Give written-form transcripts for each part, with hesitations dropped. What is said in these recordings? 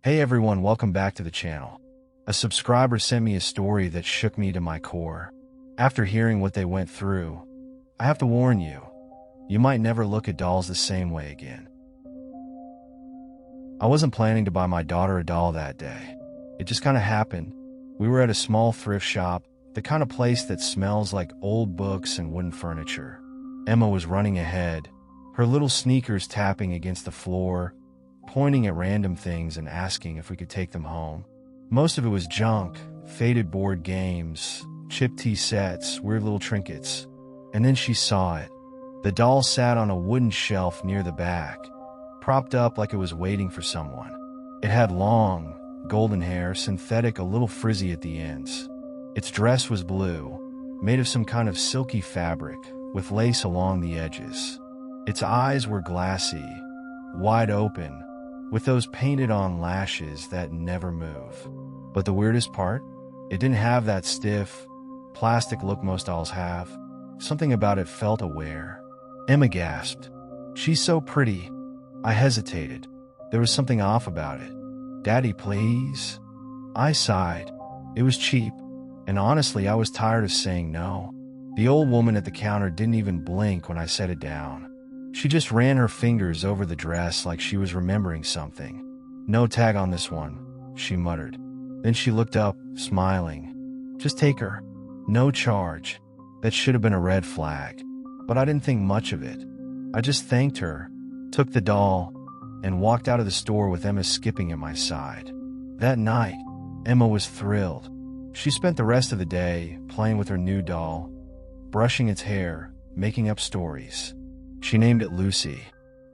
Hey everyone, welcome back to the channel. A subscriber sent me a story that shook me to my core. After hearing what they went through, I have to warn you, you might never look at dolls the same way again. I wasn't planning to buy my daughter a doll that day. It just kind of happened. We were at a small thrift shop, the kind of place that smells like old books and wooden furniture. Emma was running ahead, her little sneakers tapping against the floor, pointing at random things and asking if we could take them home. Most of it was junk, faded board games, chip tea sets, weird little trinkets. And then she saw it. The doll sat on a wooden shelf near the back, propped up like it was waiting for someone. It had long, golden hair, synthetic, a little frizzy at the ends. Its dress was blue, made of some kind of silky fabric, with lace along the edges. Its eyes were glassy, wide open, with those painted-on lashes that never move. But the weirdest part? It didn't have that stiff, plastic look most dolls have. Something about it felt aware. Emma gasped. "She's so pretty." I hesitated. There was something off about it. "Daddy, please." I sighed. It was cheap, and honestly, I was tired of saying no. The old woman at the counter didn't even blink when I set it down. She just ran her fingers over the dress like she was remembering something. "No tag on this one," she muttered. Then she looked up, smiling. "Just take her. No charge." That should have been a red flag, but I didn't think much of it. I just thanked her, took the doll, and walked out of the store with Emma skipping at my side. That night, Emma was thrilled. She spent the rest of the day playing with her new doll, brushing its hair, making up stories. She named it Lucy.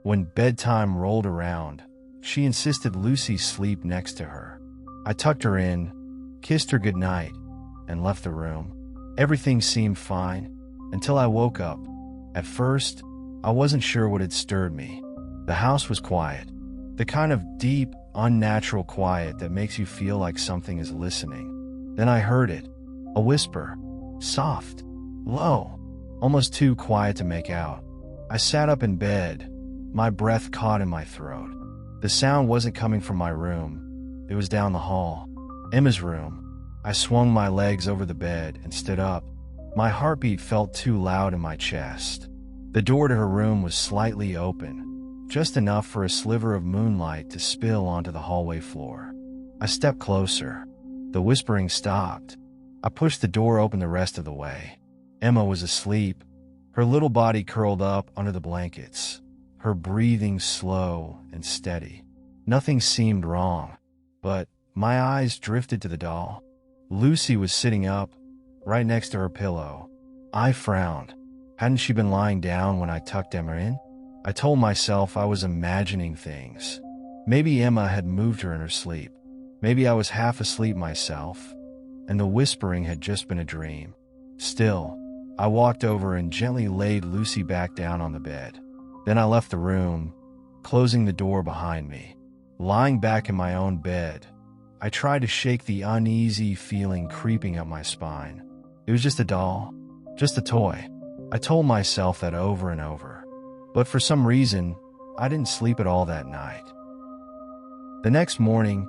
When bedtime rolled around, she insisted Lucy sleep next to her. I tucked her in, kissed her goodnight, and left the room. Everything seemed fine until I woke up. At first, I wasn't sure what had stirred me. The house was quiet, the kind of deep, unnatural quiet that makes you feel like something is listening. Then I heard it, a whisper, soft, low, almost too quiet to make out. I sat up in bed, my breath caught in my throat. The sound wasn't coming from my room. It was down the hall. Emma's room. I swung my legs over the bed and stood up. My heartbeat felt too loud in my chest. The door to her room was slightly open, just enough for a sliver of moonlight to spill onto the hallway floor. I stepped closer. The whispering stopped. I pushed the door open the rest of the way. Emma was asleep, her little body curled up under the blankets, her breathing slow and steady. Nothing seemed wrong, but my eyes drifted to the doll. Lucy was sitting up, right next to her pillow. I frowned. Hadn't she been lying down when I tucked Emma in? I told myself I was imagining things. Maybe Emma had moved her in her sleep. Maybe I was half asleep myself, and the whispering had just been a dream. Still, I walked over and gently laid Lucy back down on the bed. Then I left the room, closing the door behind me. Lying back in my own bed, I tried to shake the uneasy feeling creeping up my spine. It was just a doll, just a toy. I told myself that over and over. But for some reason, I didn't sleep at all that night. The next morning,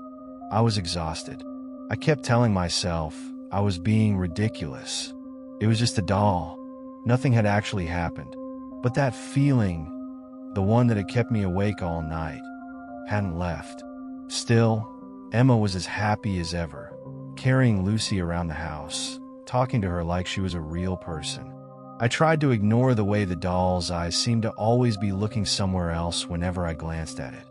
I was exhausted. I kept telling myself I was being ridiculous. It was just a doll. Nothing had actually happened. But that feeling, the one that had kept me awake all night, hadn't left. Still, Emma was as happy as ever, carrying Lucy around the house, talking to her like she was a real person. I tried to ignore the way the doll's eyes seemed to always be looking somewhere else whenever I glanced at it.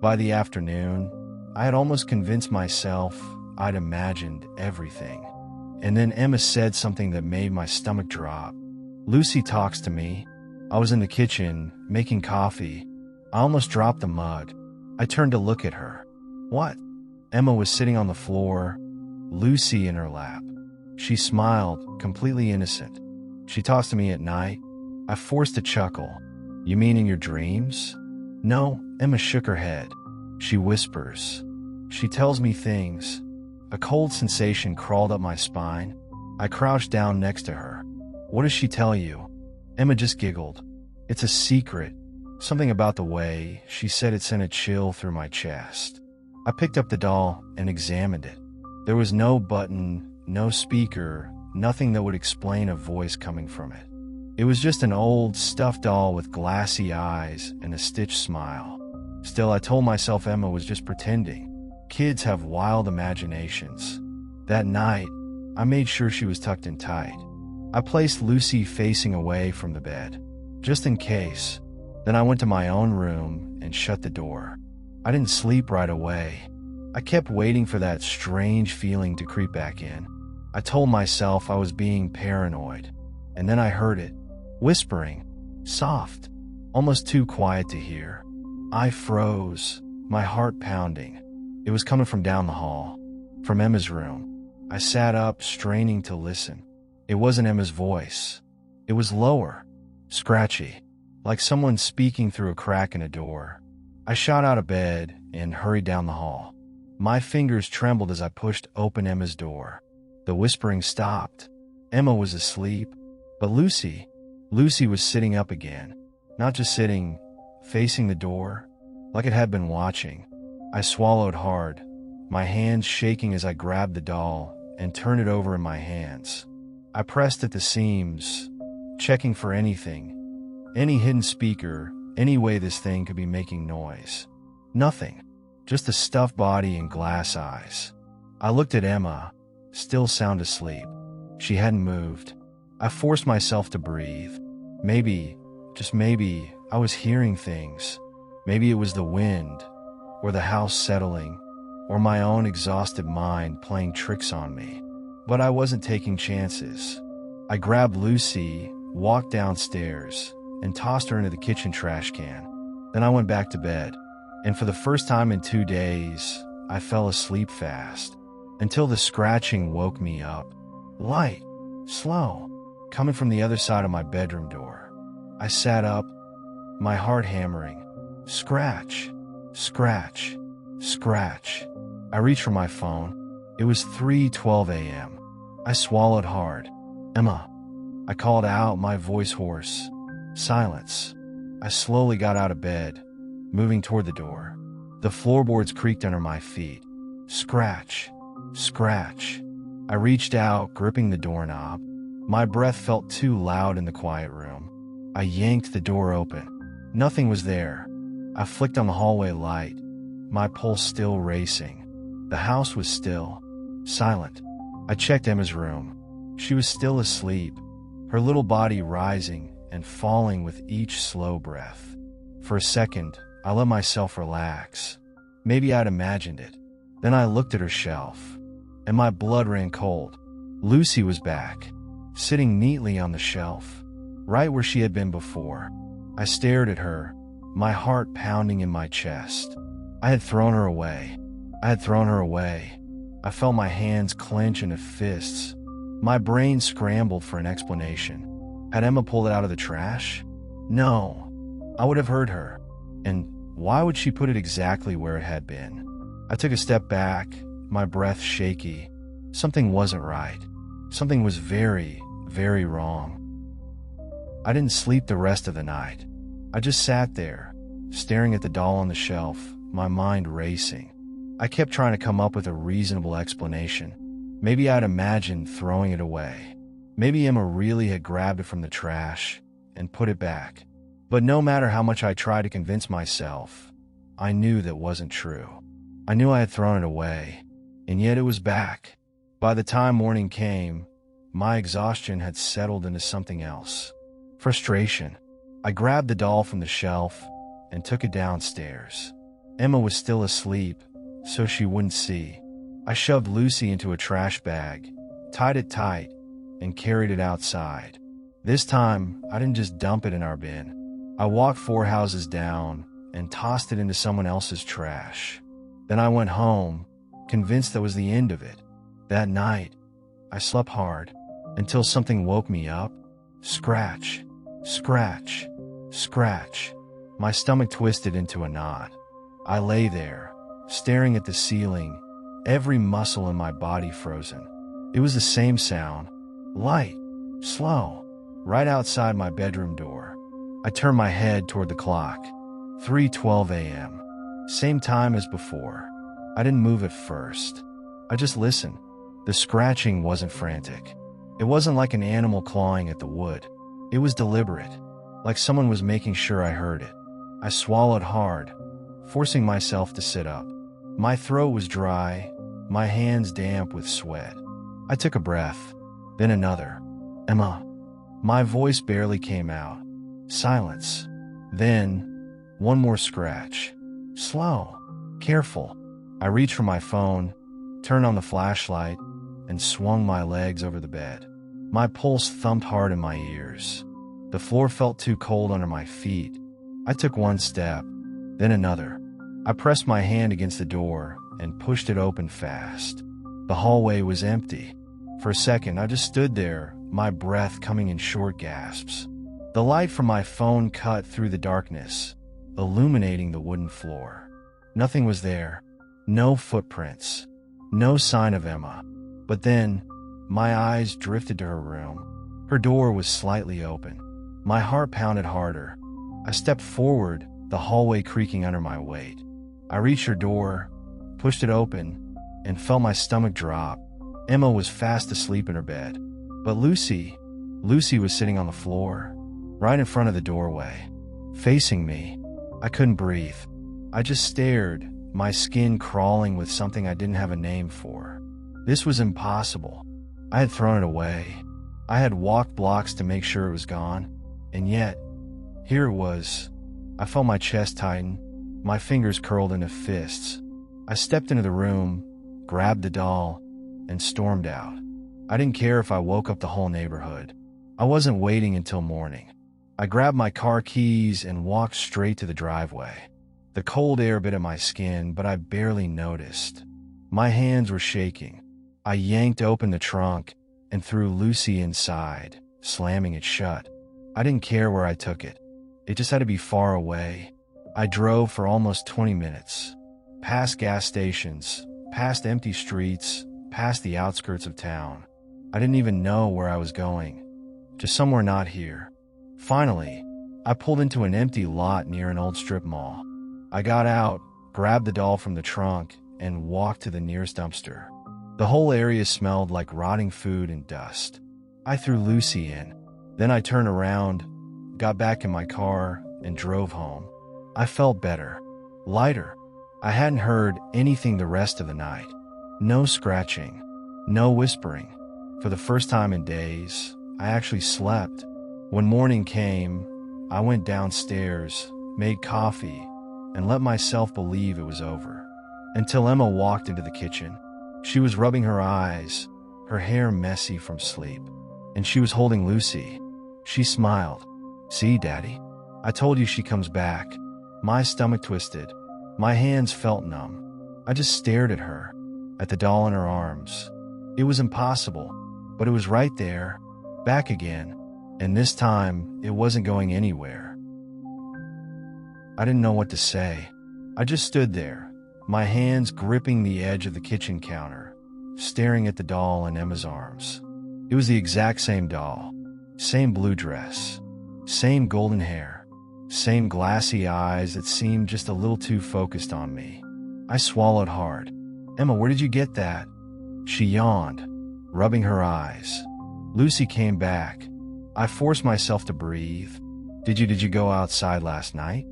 By the afternoon, I had almost convinced myself I'd imagined everything. And then Emma said something that made my stomach drop. "Lucy talks to me." I was in the kitchen, making coffee. I almost dropped the mug. I turned to look at her. "What?" Emma was sitting on the floor, Lucy in her lap. She smiled, completely innocent. "She talks to me at night." I forced a chuckle. "You mean in your dreams?" "No," Emma shook her head. "She whispers. She tells me things." A cold sensation crawled up my spine. I crouched down next to her. "What does she tell you?" Emma just giggled. "It's a secret." Something about the way she said it sent a chill through my chest. I picked up the doll and examined it. There was no button, no speaker, nothing that would explain a voice coming from it. It was just an old, stuffed doll with glassy eyes and a stitched smile. Still, I told myself Emma was just pretending. Kids have wild imaginations. That night, I made sure she was tucked in tight. I placed Lucy facing away from the bed, just in case. Then I went to my own room and shut the door. I didn't sleep right away. I kept waiting for that strange feeling to creep back in. I told myself I was being paranoid, and then I heard it, whispering, soft, almost too quiet to hear. I froze, my heart pounding. It was coming from down the hall, from Emma's room. I sat up, straining to listen. It wasn't Emma's voice. It was lower, scratchy, like someone speaking through a crack in a door. I shot out of bed and hurried down the hall. My fingers trembled as I pushed open Emma's door. The whispering stopped. Emma was asleep, but Lucy was sitting up again. Not just sitting, facing the door, like it had been watching. I swallowed hard, my hands shaking as I grabbed the doll and turned it over in my hands. I pressed at the seams, checking for anything, any hidden speaker, any way this thing could be making noise. Nothing, just a stuffed body and glass eyes. I looked at Emma, still sound asleep. She hadn't moved. I forced myself to breathe. Maybe, just maybe, I was hearing things. Maybe it was the wind, or the house settling, or my own exhausted mind playing tricks on me. But I wasn't taking chances. I grabbed Lucy, walked downstairs, and tossed her into the kitchen trash can. Then I went back to bed, and for the first time in 2 days, I fell asleep fast, until the scratching woke me up. Light, slow, coming from the other side of my bedroom door. I sat up, my heart hammering. Scratch, scratch, scratch. I reached for my phone. It was 3:12 a.m. I swallowed hard. Emma. I called out, my voice hoarse. Silence. I slowly got out of bed, moving toward the door. The floorboards creaked under my feet. Scratch, scratch. I reached out, gripping the doorknob. My breath felt too loud in the quiet room. I yanked the door open. Nothing was there. I flicked on the hallway light, my pulse still racing. The house was still, silent. I checked Emma's room. She was still asleep, her little body rising and falling with each slow breath. For a second, I let myself relax. Maybe I'd imagined it. Then I looked at her shelf, and my blood ran cold. Lucy was back, sitting neatly on the shelf, right where she had been before. I stared at her, my heart pounding in my chest. I had thrown her away. I felt my hands clench into fists. My brain scrambled for an explanation. Had Emma pulled it out of the trash? No. I would have heard her. And why would she put it exactly where it had been? I took a step back, my breath shaky. Something wasn't right. Something was very, very wrong. I didn't sleep the rest of the night. I just sat there, staring at the doll on the shelf, my mind racing. I kept trying to come up with a reasonable explanation. Maybe I'd imagined throwing it away. Maybe Emma really had grabbed it from the trash and put it back. But no matter how much I tried to convince myself, I knew that wasn't true. I knew I had thrown it away, and yet it was back. By the time morning came, my exhaustion had settled into something else. Frustration. I grabbed the doll from the shelf and took it downstairs. Emma was still asleep, so she wouldn't see. I shoved Lucy into a trash bag, tied it tight, and carried it outside. This time, I didn't just dump it in our bin. I walked 4 houses down and tossed it into someone else's trash. Then I went home, convinced that was the end of it. That night, I slept hard until something woke me up. Scratch, scratch, scratch. My stomach twisted into a knot. I lay there, staring at the ceiling, every muscle in my body frozen. It was the same sound, light, slow, right outside my bedroom door. I turned my head toward the clock. 3:12 a.m. Same time as before. I didn't move at first. I just listened. The scratching wasn't frantic. It wasn't like an animal clawing at the wood. It was deliberate, like someone was making sure I heard it. I swallowed hard, forcing myself to sit up. My throat was dry, my hands damp with sweat. I took a breath, then another. "Emma." My voice barely came out. Silence. Then, one more scratch. Slow, careful. I reached for my phone, turned on the flashlight, and swung my legs over the bed. My pulse thumped hard in my ears. The floor felt too cold under my feet. I took one step, then another. I pressed my hand against the door and pushed it open fast. The hallway was empty. For a second, I just stood there, my breath coming in short gasps. The light from my phone cut through the darkness, illuminating the wooden floor. Nothing was there. No footprints. No sign of Emma. But then, my eyes drifted to her room. Her door was slightly open. My heart pounded harder. I stepped forward, the hallway creaking under my weight. I reached her door, pushed it open, and felt my stomach drop. Emma was fast asleep in her bed. But Lucy was sitting on the floor, right in front of the doorway, facing me. I couldn't breathe. I just stared, my skin crawling with something I didn't have a name for. This was impossible. I had thrown it away. I had walked blocks to make sure it was gone. And yet, here it was. I felt my chest tighten, my fingers curled into fists. I stepped into the room, grabbed the doll, and stormed out. I didn't care if I woke up the whole neighborhood. I wasn't waiting until morning. I grabbed my car keys and walked straight to the driveway. The cold air bit at my skin, but I barely noticed. My hands were shaking. I yanked open the trunk and threw Lucy inside, slamming it shut. I didn't care where I took it. It just had to be far away. I drove for almost 20 minutes, past gas stations, past empty streets, past the outskirts of town. I didn't even know where I was going, just somewhere not here. Finally, I pulled into an empty lot near an old strip mall. I got out, grabbed the doll from the trunk, and walked to the nearest dumpster. The whole area smelled like rotting food and dust. I threw Lucy in. Then I turned around, got back in my car, and drove home. I felt better, lighter. I hadn't heard anything the rest of the night. No scratching, no whispering. For the first time in days, I actually slept. When morning came, I went downstairs, made coffee, and let myself believe it was over. Until Emma walked into the kitchen. She was rubbing her eyes, her hair messy from sleep, and she was holding Lucy. She smiled. "See, Daddy? I told you she comes back." My stomach twisted. My hands felt numb. I just stared at her, at the doll in her arms. It was impossible, but it was right there, back again, and this time it wasn't going anywhere. I didn't know what to say. I just stood there, my hands gripping the edge of the kitchen counter, staring at the doll in Emma's arms. It was the exact same doll, same blue dress, same golden hair, same glassy eyes that seemed just a little too focused on me. I swallowed hard. "Emma, where did you get that?" She yawned, rubbing her eyes. Lucy came back. I forced myself to breathe. Did you go outside last night?"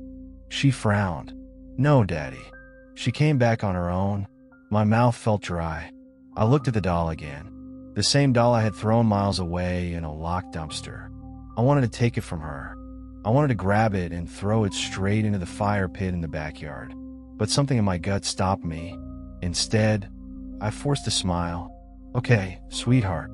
She frowned. "No, Daddy." She came back on her own. My mouth felt dry. I looked at the doll again. The same doll I had thrown miles away in a locked dumpster. I wanted to take it from her. I wanted to grab it and throw it straight into the fire pit in the backyard. But something in my gut stopped me. Instead, I forced a smile. "Okay, sweetheart,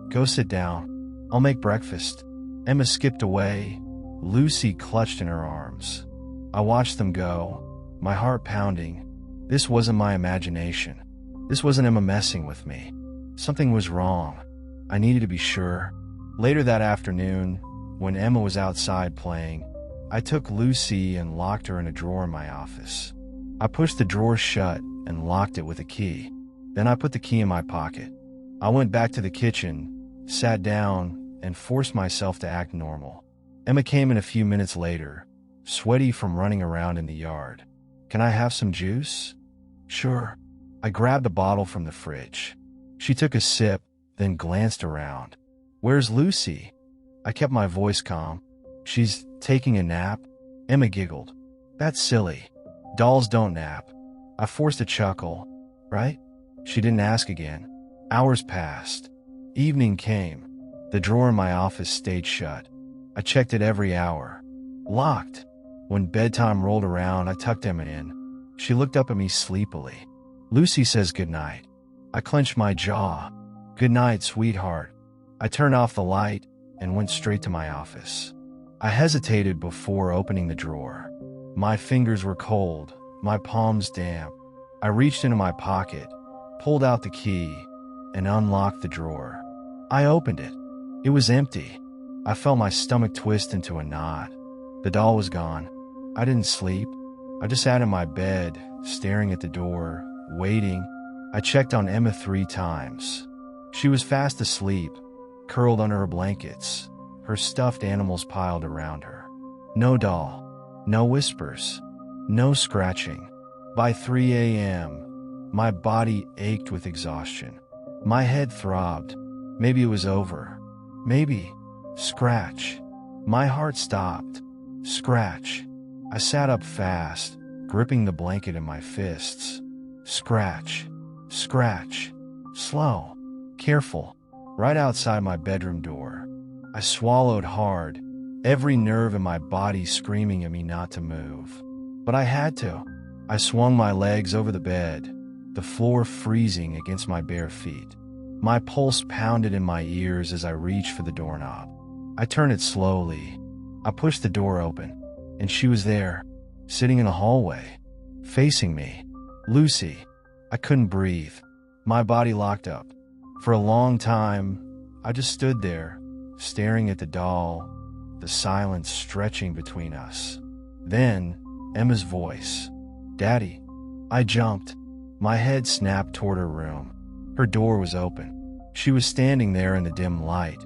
go sit down. I'll make breakfast." Emma skipped away. Lucy clutched in her arms. I watched them go, my heart pounding. This wasn't my imagination. This wasn't Emma messing with me. Something was wrong. I needed to be sure. Later that afternoon, when Emma was outside playing, I took Lucy and locked her in a drawer in my office. I pushed the drawer shut and locked it with a key. Then I put the key in my pocket. I went back to the kitchen, sat down, and forced myself to act normal. Emma came in a few minutes later, sweaty from running around in the yard. "Can I have some juice?" "Sure." I grabbed a bottle from the fridge. She took a sip, then glanced around. "Where's Lucy?" I kept my voice calm. "She's taking a nap." Emma giggled. "That's silly. Dolls don't nap." I forced a chuckle. "Right?" She didn't ask again. Hours passed. Evening came. The drawer in my office stayed shut. I checked it every hour. Locked. When bedtime rolled around, I tucked Emma in. She looked up at me sleepily. "Lucy says goodnight." I clenched my jaw. "Good night, sweetheart." I turned off the light and went straight to my office. I hesitated before opening the drawer. My fingers were cold, my palms damp. I reached into my pocket, pulled out the key, and unlocked the drawer. I opened it. It was empty. I felt my stomach twist into a knot. The doll was gone. I didn't sleep. I just sat in my bed, staring at the door, waiting. I checked on Emma 3 times. She was fast asleep, curled under her blankets, her stuffed animals piled around her. No doll, no whispers, no scratching. By 3 a.m., my body ached with exhaustion. My head throbbed. Maybe it was over. Maybe. Scratch. My heart stopped. Scratch. I sat up fast, gripping the blanket in my fists. Scratch. Scratch. Slow. Careful. Right outside my bedroom door. I swallowed hard, every nerve in my body screaming at me not to move. But I had to. I swung my legs over the bed, the floor freezing against my bare feet. My pulse pounded in my ears as I reached for the doorknob. I turned it slowly. I pushed the door open, and she was there, sitting in a hallway, facing me. Lucy. I couldn't breathe. My body locked up. For a long time, I just stood there, staring at the doll, the silence stretching between us. Then, Emma's voice. "Daddy." I jumped. My head snapped toward her room. Her door was open. She was standing there in the dim light,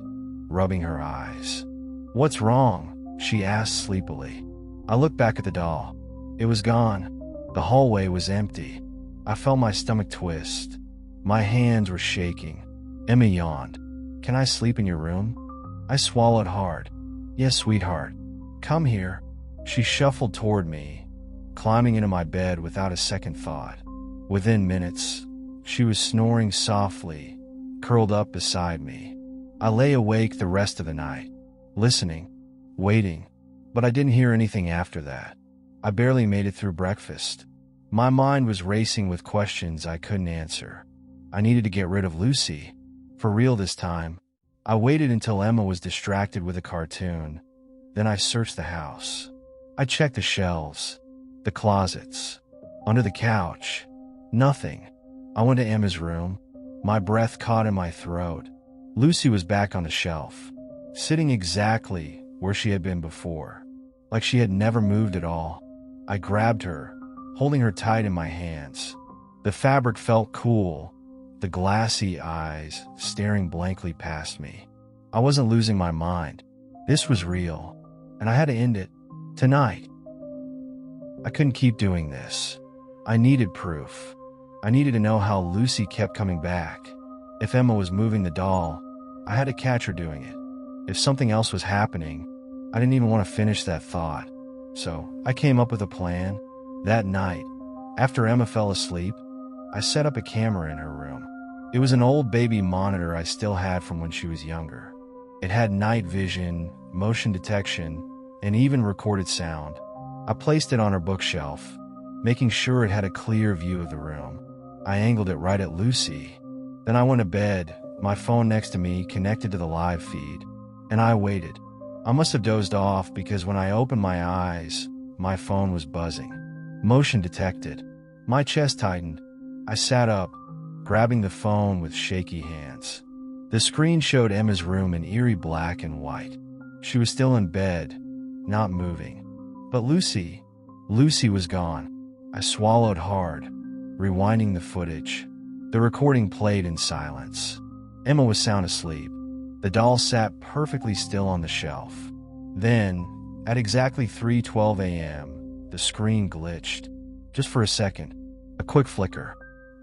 rubbing her eyes. "What's wrong?" she asked sleepily. I looked back at the doll. It was gone. The hallway was empty. I felt my stomach twist. My hands were shaking. Emma yawned. "Can I sleep in your room?" I swallowed hard. "Yes, sweetheart. Come here." She shuffled toward me, climbing into my bed without a second thought. Within minutes, she was snoring softly, curled up beside me. I lay awake the rest of the night, listening, waiting, but I didn't hear anything after that. I barely made it through breakfast. My mind was racing with questions I couldn't answer. I needed to get rid of Lucy. For real this time. I waited until Emma was distracted with a cartoon. Then I searched the house. I checked the shelves, the closets, under the couch. Nothing. I went to Emma's room. My breath caught in my throat. Lucy was back on the shelf, sitting exactly where she had been before, like she had never moved at all. I grabbed her, holding her tight in my hands. The fabric felt cool, the glassy eyes staring blankly past me. I wasn't losing my mind. This was real, and I had to end it tonight. I couldn't keep doing this. I needed proof. I needed to know how Lucy kept coming back. If Emma was moving the doll, I had to catch her doing it. If something else was happening, I didn't even want to finish that thought. So I came up with a plan. That night, after Emma fell asleep, I set up a camera in her room. It was an old baby monitor I still had from when she was younger. It had night vision, motion detection, and even recorded sound. I placed it on her bookshelf, making sure it had a clear view of the room. I angled it right at Lucy. Then I went to bed, my phone next to me connected to the live feed, and I waited. I must have dozed off because when I opened my eyes, my phone was buzzing. Motion detected. My chest tightened. I sat up, grabbing the phone with shaky hands. The screen showed Emma's room in eerie black and white. She was still in bed, not moving. But Lucy was gone. I swallowed hard, rewinding the footage. The recording played in silence. Emma was sound asleep. The doll sat perfectly still on the shelf. Then, at exactly 3:12 a.m., the screen glitched. Just for a second. A quick flicker.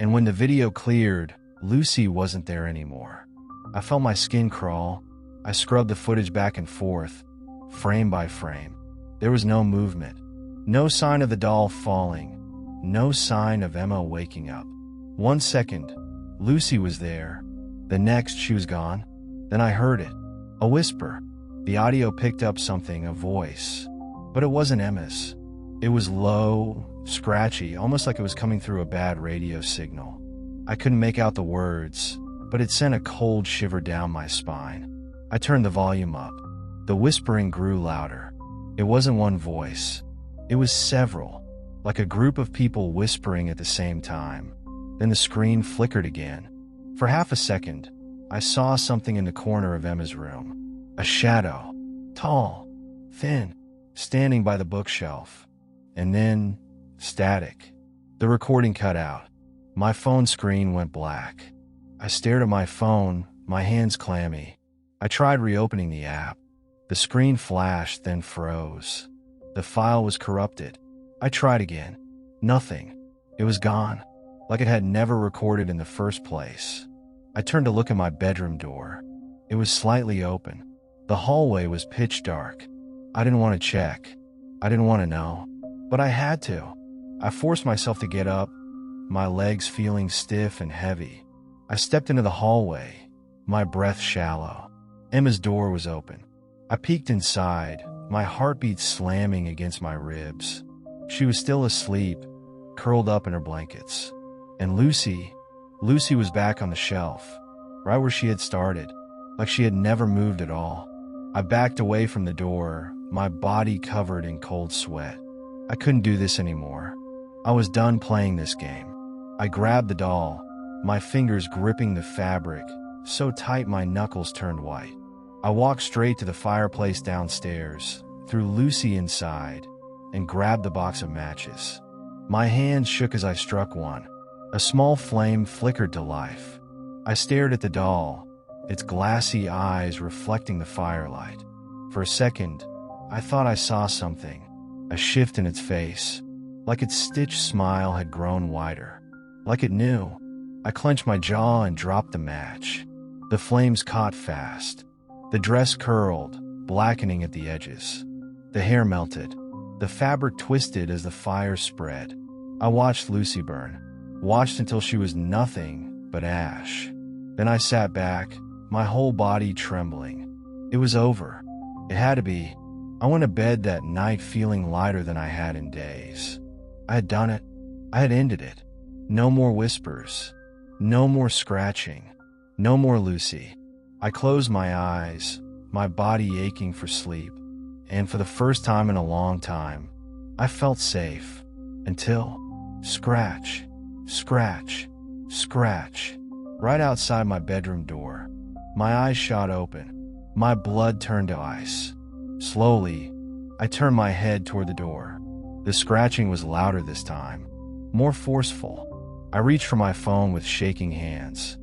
And when the video cleared, Lucy wasn't there anymore. I felt my skin crawl. I scrubbed the footage back and forth, frame by frame. There was no movement, no sign of the doll falling, no sign of Emma waking up. 1 second, Lucy was there. The next, she was gone. Then I heard it, a whisper. The audio picked up something, a voice. But it wasn't Emma's. It was low, scratchy, almost like it was coming through a bad radio signal. I couldn't make out the words, but it sent a cold shiver down my spine. I turned the volume up. The whispering grew louder. It wasn't one voice. It was several, like a group of people whispering at the same time. Then the screen flickered again. For half a second, I saw something in the corner of Emma's room. A shadow, tall, thin, standing by the bookshelf. And then, static. The recording cut out. My phone screen went black. I stared at my phone, my hands clammy. I tried reopening the app. The screen flashed, then froze. The file was corrupted. I tried again. Nothing. It was gone, like it had never recorded in the first place. I turned to look at my bedroom door. It was slightly open. The hallway was pitch dark. I didn't want to check. I didn't want to know. But I had to. I forced myself to get up, my legs feeling stiff and heavy. I stepped into the hallway, my breath shallow. Emma's door was open. I peeked inside, my heartbeat slamming against my ribs. She was still asleep, curled up in her blankets. And Lucy was back on the shelf, right where she had started, like she had never moved at all. I backed away from the door, my body covered in cold sweat. I couldn't do this anymore. I was done playing this game. I grabbed the doll, my fingers gripping the fabric, so tight my knuckles turned white. I walked straight to the fireplace downstairs, threw Lucy inside, and grabbed the box of matches. My hands shook as I struck one. A small flame flickered to life. I stared at the doll, its glassy eyes reflecting the firelight. For a second, I thought I saw something, a shift in its face, like its stitched smile had grown wider, like it knew. I clenched my jaw and dropped the match. The flames caught fast. The dress curled, blackening at the edges. The hair melted. The fabric twisted as the fire spread. I watched Lucy burn, watched until she was nothing but ash. Then I sat back, my whole body trembling. It was over. It had to be. I went to bed that night feeling lighter than I had in days. I had done it. I had ended it. No more whispers. No more scratching. No more Lucy. I closed my eyes, my body aching for sleep. And for the first time in a long time, I felt safe. Until scratch, scratch, scratch. Right outside my bedroom door. My eyes shot open. My blood turned to ice. Slowly, I turned my head toward the door. The scratching was louder this time, more forceful. I reached for my phone with shaking hands.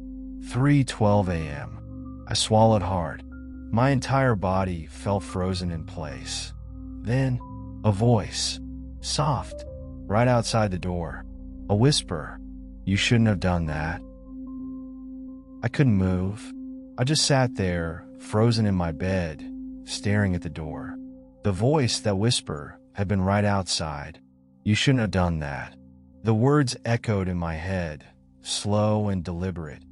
3:12 a.m. I swallowed hard. My entire body felt frozen in place. Then, a voice, soft, right outside the door. A whisper, "You shouldn't have done that." I couldn't move. I just sat there, frozen in my bed, staring at the door. The voice, that whisper, had been right outside. "You shouldn't have done that." The words echoed in my head, slow and deliberate,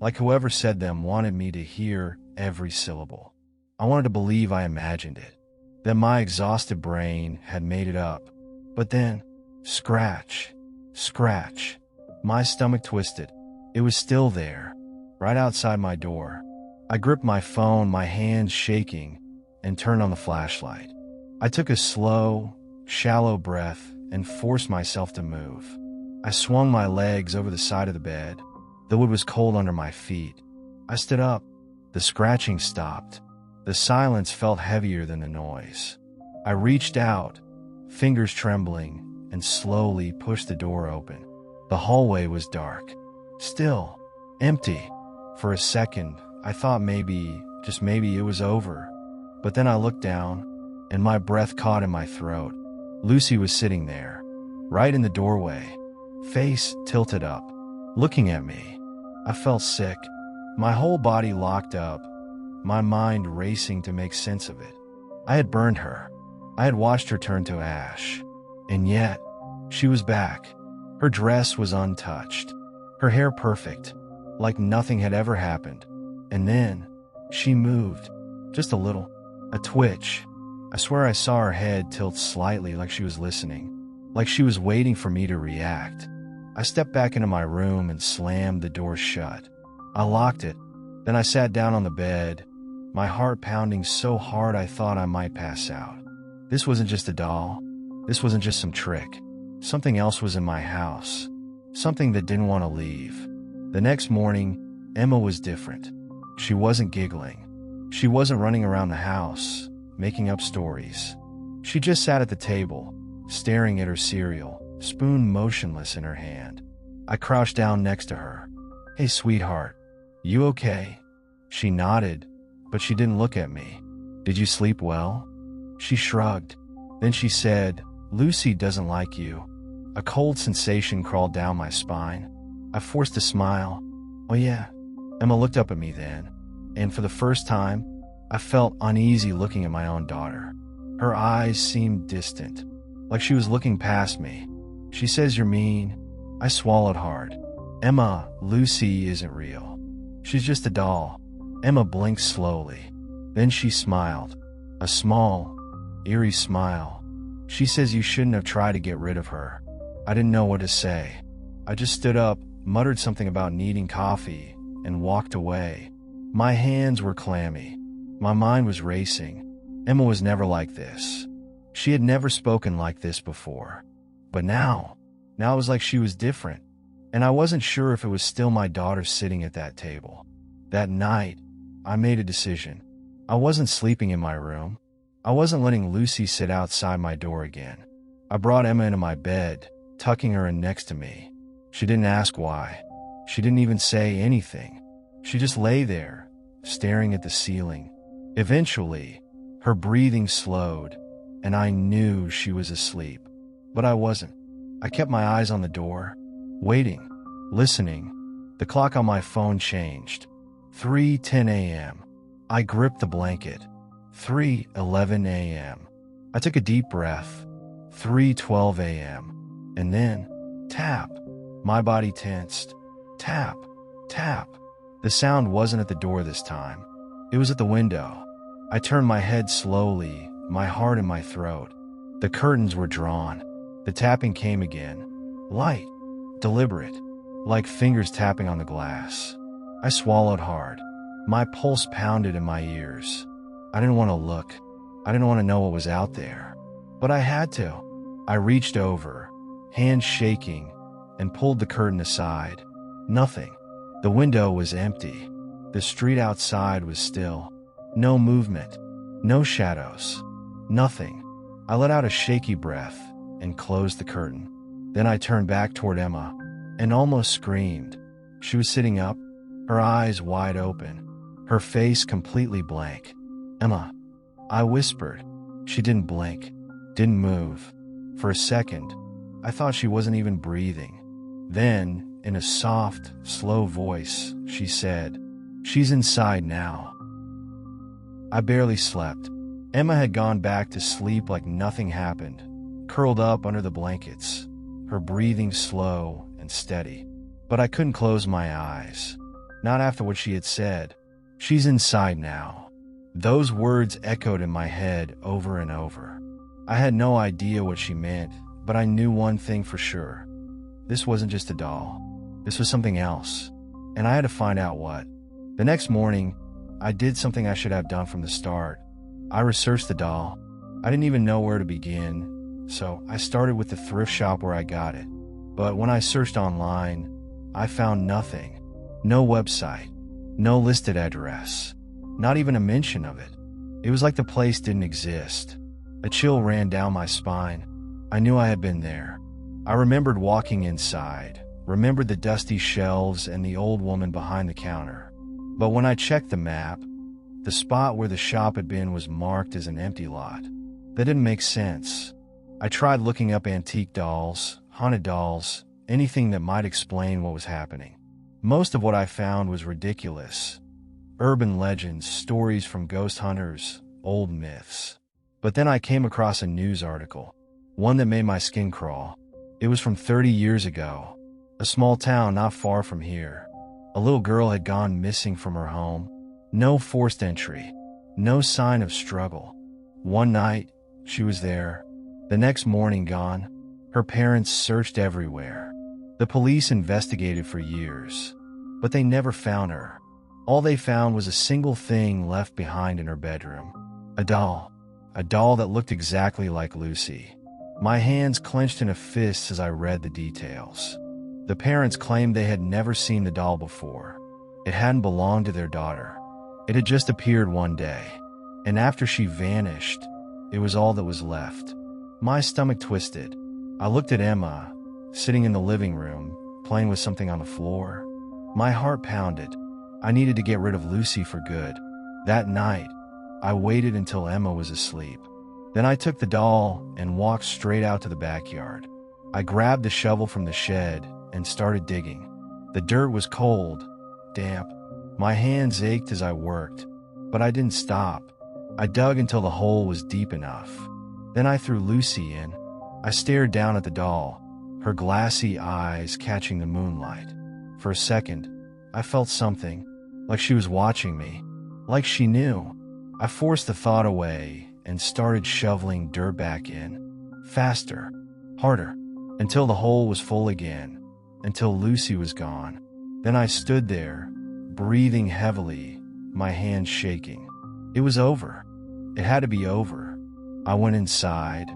like whoever said them wanted me to hear every syllable. I wanted to believe I imagined it, that my exhausted brain had made it up. But then, scratch, scratch. My stomach twisted. It was still there, right outside my door. I gripped my phone, my hands shaking, and turned on the flashlight. I took a slow, shallow breath and forced myself to move. I swung my legs over the side of the bed. The wood was cold under my feet. I stood up. The scratching stopped. The silence felt heavier than the noise. I reached out, fingers trembling, and slowly pushed the door open. The hallway was dark, still, empty. For a second, I thought maybe, just maybe, it was over. But then I looked down, and my breath caught in my throat. Lucy was sitting there, right in the doorway, face tilted up, looking at me. I felt sick, my whole body locked up, my mind racing to make sense of it. I had burned her. I had watched her turn to ash. And yet, she was back. Her dress was untouched, her hair perfect, like nothing had ever happened. And then, she moved, just a little, a twitch. I swear I saw her head tilt slightly, like she was listening, like she was waiting for me to react. I stepped back into my room and slammed the door shut. I locked it. Then I sat down on the bed, my heart pounding so hard I thought I might pass out. This wasn't just a doll. This wasn't just some trick. Something else was in my house. Something that didn't want to leave. The next morning, Emma was different. She wasn't giggling. She wasn't running around the house, making up stories. She just sat at the table, staring at her cereal, spoon motionless in her hand. I crouched down next to her. "Hey, sweetheart, you okay?" She nodded, but she didn't look at me. "Did you sleep well?" She shrugged. Then she said, "Lucy doesn't like you." A cold sensation crawled down my spine. I forced a smile. "Oh yeah." Emma looked up at me then, and for the first time, I felt uneasy looking at my own daughter. Her eyes seemed distant, like she was looking past me. "She says you're mean." I swallowed hard. "Emma, Lucy isn't real. She's just a doll." Emma blinked slowly. Then she smiled. A small, eerie smile. "She says you shouldn't have tried to get rid of her." I didn't know what to say. I just stood up, muttered something about needing coffee, and walked away. My hands were clammy. My mind was racing. Emma was never like this. She had never spoken like this before. But now it was like she was different. And I wasn't sure if it was still my daughter sitting at that table. That night, I made a decision. I wasn't sleeping in my room. I wasn't letting Lucy sit outside my door again. I brought Emma into my bed, tucking her in next to me. She didn't ask why. She didn't even say anything. She just lay there, staring at the ceiling. Eventually, her breathing slowed, and I knew she was asleep. But I wasn't. I kept my eyes on the door, waiting, listening. The clock on my phone changed. 3:10 a.m. I gripped the blanket. 3:11 a.m. I took a deep breath. 3:12 a.m. And then, tap. My body tensed. Tap, tap. The sound wasn't at the door this time. It was at the window. I turned my head slowly, my heart in my throat. The curtains were drawn. The tapping came again. Light, deliberate, like fingers tapping on the glass. I swallowed hard. My pulse pounded in my ears. I didn't want to look. I didn't want to know what was out there. But I had to. I reached over, hands shaking, and pulled the curtain aside. Nothing. The window was empty. The street outside was still. No movement. No shadows. Nothing. I let out a shaky breath and closed the curtain. Then I turned back toward Emma and almost screamed. She was sitting up, her eyes wide open, her face completely blank. "Emma," I whispered. She didn't blink, didn't move. For a second, I thought she wasn't even breathing. Then, in a soft, slow voice, she said, "She's inside now." I barely slept. Emma had gone back to sleep like nothing happened, curled up under the blankets, her breathing slow and steady. But I couldn't close my eyes. Not after what she had said. "She's inside now." Those words echoed in my head over and over. I had no idea what she meant, but I knew one thing for sure. This wasn't just a doll. This was something else, and I had to find out what. The next morning, I did something I should have done from the start. I researched the doll. I didn't even know where to begin, so I started with the thrift shop where I got it. But when I searched online, I found nothing. No website, no listed address, not even a mention of it. It was like the place didn't exist. A chill ran down my spine. I knew I had been there. I remembered walking inside, remembered the dusty shelves and the old woman behind the counter. But when I checked the map, the spot where the shop had been was marked as an empty lot. That didn't make sense. I tried looking up antique dolls, haunted dolls, anything that might explain what was happening. Most of what I found was ridiculous. Urban legends, stories from ghost hunters, old myths. But then I came across a news article, one that made my skin crawl. It was from 30 years ago, a small town not far from here. A little girl had gone missing from her home. No forced entry, no sign of struggle. One night, she was there. The next morning, gone. Her parents searched everywhere. The police investigated for years, but they never found her. All they found was a single thing left behind in her bedroom. A doll that looked exactly like Lucy. My hands clenched in a fist as I read the details. The parents claimed they had never seen the doll before. It hadn't belonged to their daughter. It had just appeared one day, and after she vanished, it was all that was left. My stomach twisted. I looked at Emma, sitting in the living room, playing with something on the floor. My heart pounded. I needed to get rid of Lucy for good. That night, I waited until Emma was asleep. Then I took the doll and walked straight out to the backyard. I grabbed the shovel from the shed and started digging. The dirt was cold, damp. My hands ached as I worked, but I didn't stop. I dug until the hole was deep enough. Then I threw Lucy in. I stared down at the doll, her glassy eyes catching the moonlight. For a second, I felt something, like she was watching me, like she knew. I forced the thought away and started shoveling dirt back in. Faster, harder, until the hole was full again, until Lucy was gone. Then I stood there, breathing heavily, my hands shaking. It was over. It had to be over. I went inside,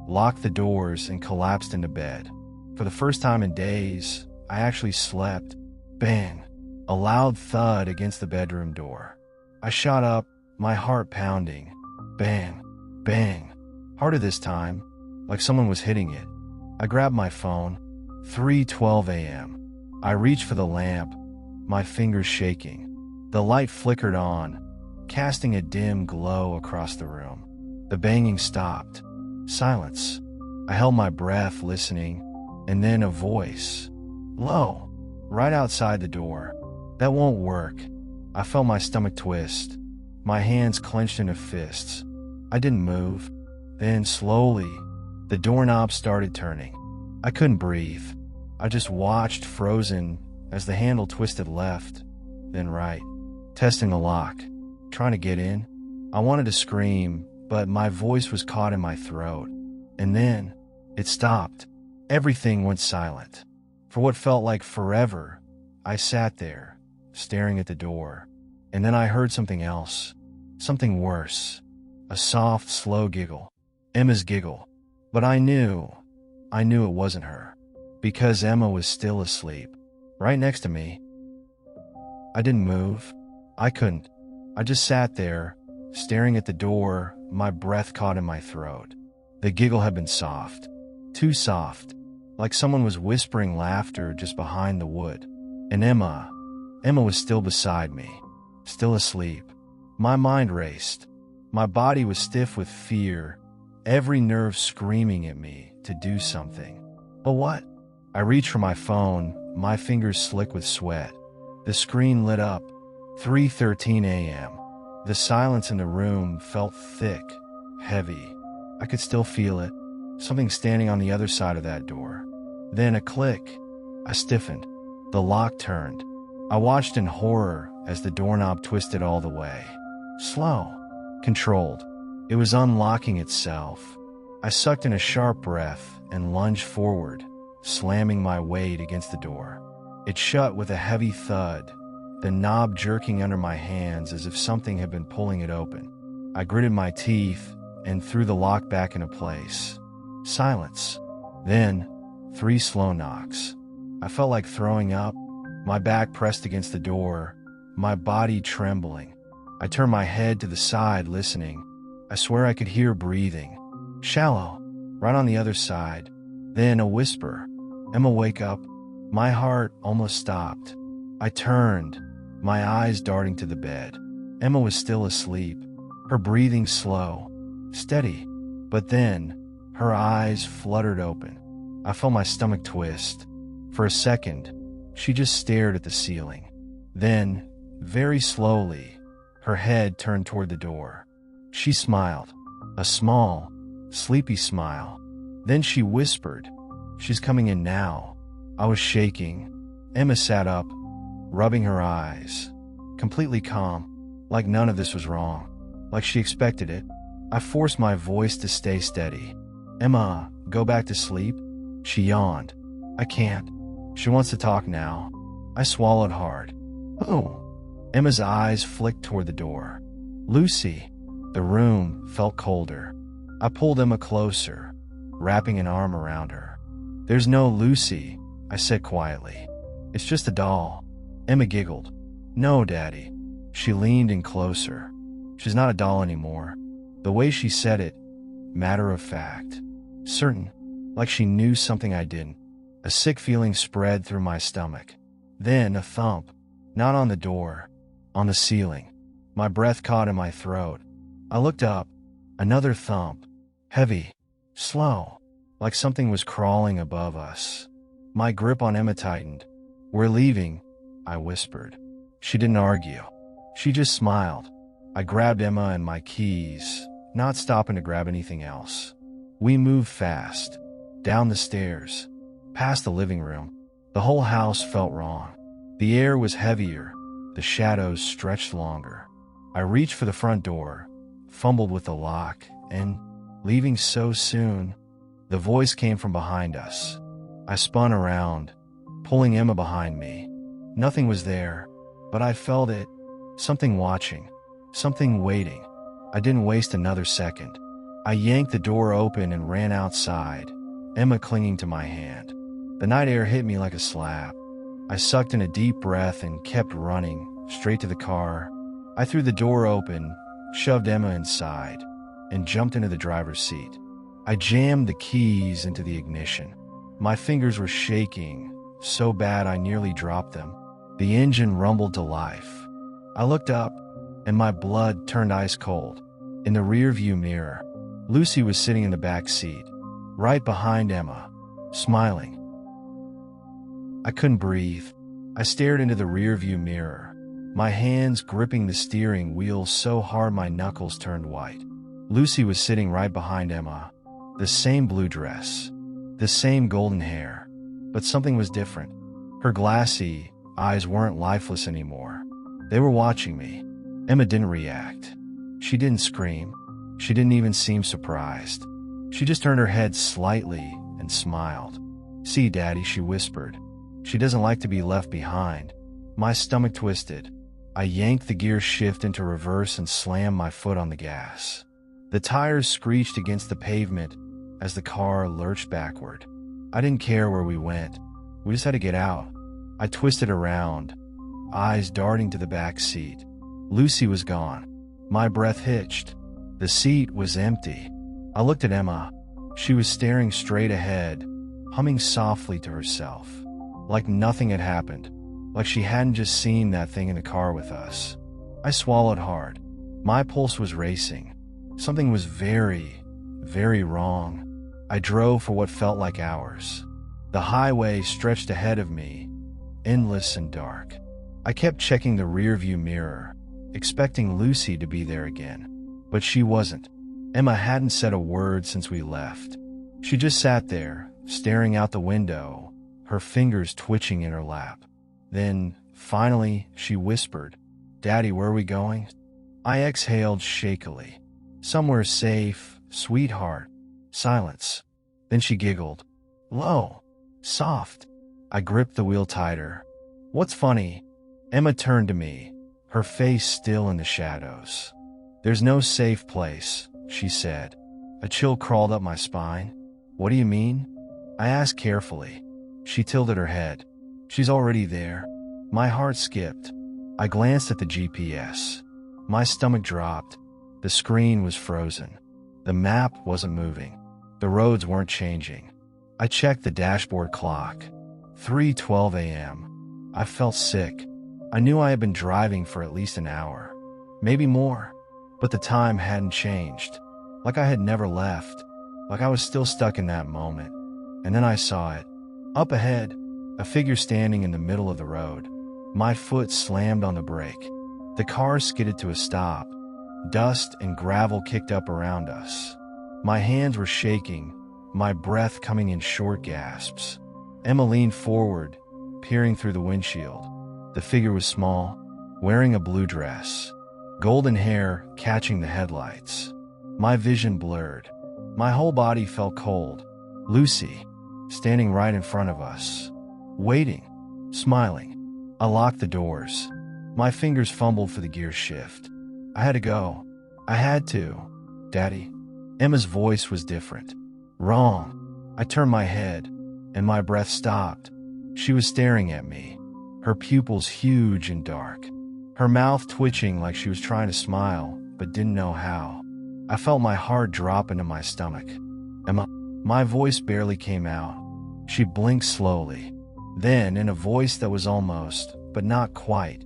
locked the doors, and collapsed into bed. For the first time in days, I actually slept. Bang! A loud thud against the bedroom door. I shot up, my heart pounding. Bang! Bang! Harder this time, like someone was hitting it. I grabbed my phone. 3:12 a.m. I reached for the lamp, my fingers shaking. The light flickered on, casting a dim glow across the room. The banging stopped. Silence. I held my breath, listening, and then a voice. Low, right outside the door. That won't work. I felt my stomach twist. My hands clenched into fists. I didn't move. Then, slowly, the doorknob started turning. I couldn't breathe. I just watched, frozen, as the handle twisted left, then right, testing the lock, trying to get in. I wanted to scream, but my voice was caught in my throat. And then, it stopped. Everything went silent. For what felt like forever, I sat there, staring at the door. And then I heard something else. Something worse. A soft, slow giggle. Emma's giggle. But I knew it wasn't her. Because Emma was still asleep, right next to me. I didn't move. I couldn't. I just sat there, staring at the door, my breath caught in my throat. The giggle had been soft. Too soft. Like someone was whispering laughter just behind the wood. And Emma was still beside me, still asleep. My mind raced. My body was stiff with fear, every nerve screaming at me to do something. But what? I reached for my phone, my fingers slick with sweat. The screen lit up. 3:13 a.m. The silence in the room felt thick, heavy. I could still feel it. Something standing on the other side of that door. Then a click. I stiffened. The lock turned. I watched in horror as the doorknob twisted all the way. Slow. Controlled. It was unlocking itself. I sucked in a sharp breath and lunged forward, slamming my weight against the door. It shut with a heavy thud, the knob jerking under my hands as if something had been pulling it open. I gritted my teeth and threw the lock back into place. Silence. Then, 3 slow knocks. I felt like throwing up, my back pressed against the door, my body trembling. I turned my head to the side, listening. I swear I could hear breathing. Shallow, right on the other side. Then a whisper. Emma, wake up. My heart almost stopped. I turned, my eyes darting to the bed. Emma was still asleep, her breathing slow, steady. But then, her eyes fluttered open. I felt my stomach twist. For a second, she just stared at the ceiling. Then, very slowly, her head turned toward the door. She smiled, a small, sleepy smile. Then she whispered, "She's coming in now." I was shaking. Emma sat up, rubbing her eyes, completely calm, like none of this was wrong, like she expected it. I forced my voice to stay steady. "Emma, go back to sleep?" She yawned. "I can't. She wants to talk now." I swallowed hard. "Oh." Emma's eyes flicked toward the door. "Lucy." The room felt colder. I pulled Emma closer, wrapping an arm around her. "There's no Lucy," I said quietly. "It's just a doll." Emma giggled. "No, Daddy." She leaned in closer. "She's not a doll anymore." The way she said it, matter of fact, certain, like she knew something I didn't. A sick feeling spread through my stomach. Then a thump, not on the door, on the ceiling. My breath caught in my throat. I looked up. Another thump, heavy, slow, like something was crawling above us. My grip on Emma tightened. "We're leaving," I whispered. She didn't argue. She just smiled. I grabbed Emma and my keys, not stopping to grab anything else. We moved fast, down the stairs, past the living room. The whole house felt wrong. The air was heavier. The shadows stretched longer. I reached for the front door, fumbled with the lock, and, leaving so soon, the voice came from behind us. I spun around, pulling Emma behind me. Nothing was there, but I felt it. Something watching, something waiting. I didn't waste another second. I yanked the door open and ran outside, Emma clinging to my hand. The night air hit me like a slap. I sucked in a deep breath and kept running, straight to the car. I threw the door open, shoved Emma inside, and jumped into the driver's seat. I jammed the keys into the ignition. My fingers were shaking, so bad I nearly dropped them. The engine rumbled to life. I looked up, and my blood turned ice cold. In the rearview mirror, Lucy was sitting in the back seat, right behind Emma, smiling. I couldn't breathe. I stared into the rearview mirror, my hands gripping the steering wheel so hard my knuckles turned white. Lucy was sitting right behind Emma, the same blue dress, the same golden hair, but something was different. Her glassy eyes weren't lifeless anymore. They were watching me. Emma didn't react. She didn't scream. She didn't even seem surprised. She just turned her head slightly and smiled. "See, Daddy," she whispered. "She doesn't like to be left behind." My stomach twisted. I yanked the gear shift into reverse and slammed my foot on the gas. The tires screeched against the pavement as the car lurched backward. I didn't care where we went. We just had to get out. I twisted around, eyes darting to the back seat. Lucy was gone. My breath hitched. The seat was empty. I looked at Emma. She was staring straight ahead, humming softly to herself, like nothing had happened, like she hadn't just seen that thing in the car with us. I swallowed hard. My pulse was racing. Something was very, very wrong. I drove for what felt like hours. The highway stretched ahead of me, endless and dark. I kept checking the rearview mirror, expecting Lucy to be there again. But she wasn't. Emma hadn't said a word since we left. She just sat there, staring out the window, her fingers twitching in her lap. Then, finally, she whispered, "Daddy, where are we going?" I exhaled shakily. "Somewhere safe, sweetheart." Silence. Then she giggled. Low. Soft. I gripped the wheel tighter. "What's funny?" Emma turned to me, her face still in the shadows. "There's no safe place," she said. A chill crawled up my spine. "What do you mean?" I asked carefully. She tilted her head. "She's already there." My heart skipped. I glanced at the GPS. My stomach dropped. The screen was frozen. The map wasn't moving. The roads weren't changing. I checked the dashboard clock. 3:12 a.m. I felt sick. I knew I had been driving for at least an hour, maybe more, but the time hadn't changed. Like I had never left, like I was still stuck in that moment. And then I saw it. Up ahead, a figure standing in the middle of the road. My foot slammed on the brake. The car skidded to a stop. Dust and gravel kicked up around us. My hands were shaking, my breath coming in short gasps. Emma leaned forward, peering through the windshield. The figure was small, wearing a blue dress, golden hair catching the headlights. My vision blurred. My whole body felt cold. Lucy, standing right in front of us, waiting, smiling. I locked the doors. My fingers fumbled for the gear shift. I had to go. I had to. Daddy. Emma's voice was different. Wrong. I turned my head, and my breath stopped. She was staring at me, her pupils huge and dark, her mouth twitching like she was trying to smile, but didn't know how. I felt my heart drop into my stomach. Emma. My voice barely came out. She blinked slowly. Then, in a voice that was almost, but not quite,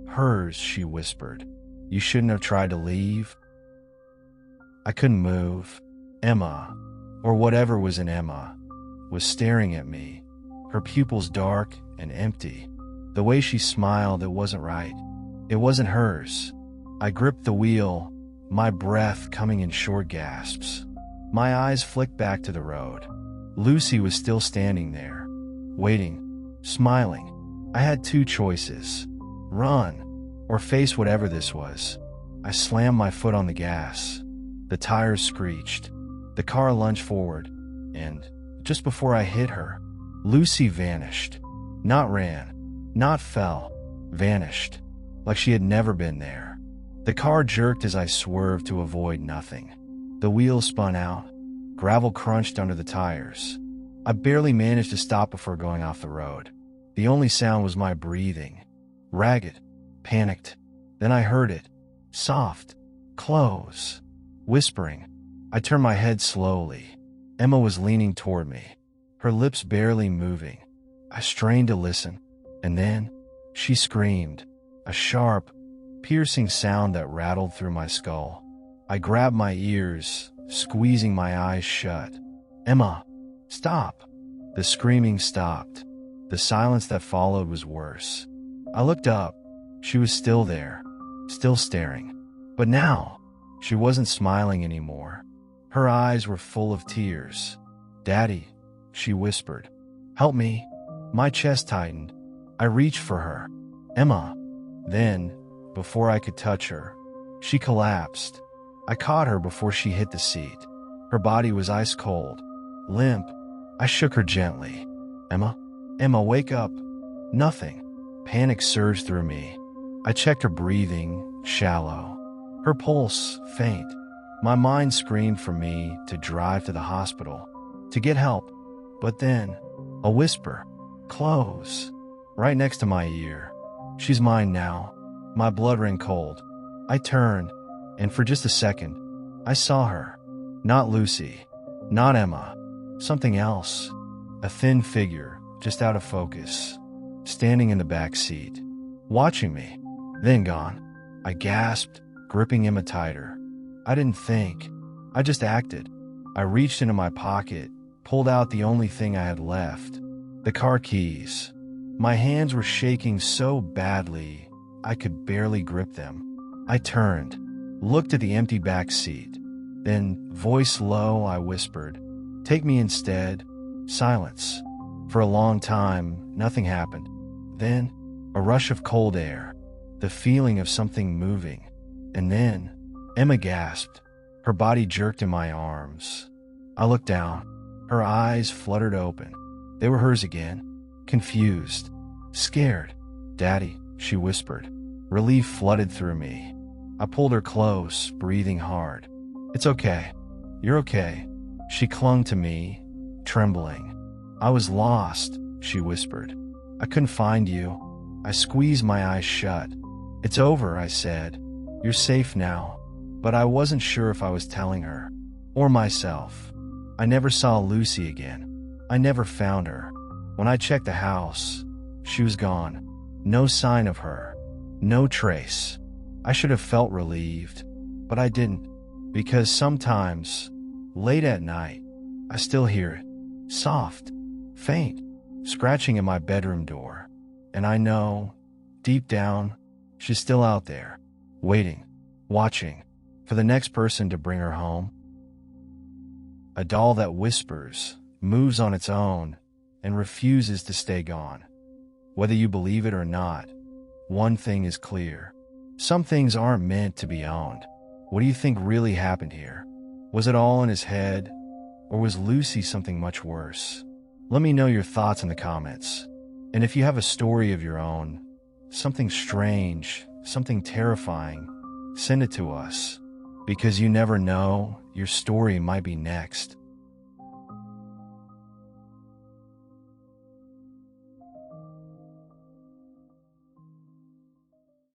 hers, she whispered, "You shouldn't have tried to leave." I couldn't move. Emma, or whatever was in Emma, was staring at me, her pupils dark and empty. The way she smiled, it wasn't right. It wasn't hers. I gripped the wheel, my breath coming in short gasps. My eyes flicked back to the road. Lucy was still standing there, waiting, smiling. I had two choices: run, or face whatever this was. I slammed my foot on the gas. The tires screeched. The car lunged forward, and just before I hit her, Lucy vanished. Not ran, not fell, vanished, like she had never been there. The car jerked as I swerved to avoid nothing. The wheels spun out. Gravel crunched under the tires. I barely managed to stop before going off the road. The only sound was my breathing. Ragged, panicked. Then I heard it. Soft. Close. Whispering. I turned my head slowly. Emma was leaning toward me, her lips barely moving. I strained to listen, and then she screamed, a sharp, piercing sound that rattled through my skull. I grabbed my ears, squeezing my eyes shut. "Emma, stop!" The screaming stopped. The silence that followed was worse. I looked up. She was still there, still staring. But now, she wasn't smiling anymore. Her eyes were full of tears. "Daddy," she whispered. "Help me." My chest tightened. I reached for her. "Emma." Then, before I could touch her, she collapsed. I caught her before she hit the seat. Her body was ice cold, limp. I shook her gently. "Emma? Emma, wake up." Nothing. Panic surged through me. I checked her breathing, shallow. Her pulse, faint. My mind screamed for me to drive to the hospital, to get help. But then, a whisper. "Close." Right next to my ear. "She's mine now." My blood ran cold. I turned, and for just a second, I saw her. Not Lucy. Not Emma. Something else. A thin figure, just out of focus, standing in the back seat, watching me. Then gone. I gasped, gripping Emma tighter. I didn't think. I just acted. I reached into my pocket, pulled out the only thing I had left, the car keys. My hands were shaking so badly, I could barely grip them. I turned, looked at the empty back seat. Then, voice low, I whispered, "Take me instead." Silence. For a long time, nothing happened. Then, a rush of cold air, the feeling of something moving. And then, Emma gasped. Her body jerked in my arms. I looked down. Her eyes fluttered open. They were hers again. Confused. Scared. "Daddy," she whispered. Relief flooded through me. I pulled her close, breathing hard. "It's okay. You're okay." She clung to me, trembling. "I was lost," she whispered. "I couldn't find you." I squeezed my eyes shut. "It's over," I said. "You're safe now." But I wasn't sure if I was telling her, or myself. I never saw Lucy again. I never found her. When I checked the house, she was gone. No sign of her. No trace. I should have felt relieved, but I didn't, because sometimes, late at night, I still hear it. Soft, faint, scratching at my bedroom door. And I know, deep down, she's still out there, waiting, watching, for the next person to bring her home. A doll that whispers, moves on its own, and refuses to stay gone. Whether you believe it or not, one thing is clear. Some things aren't meant to be owned. What do you think really happened here? Was it all in his head, or was Lucy something much worse? Let me know your thoughts in the comments. And if you have a story of your own, something strange, something terrifying, send it to us. Because you never know, your story might be next.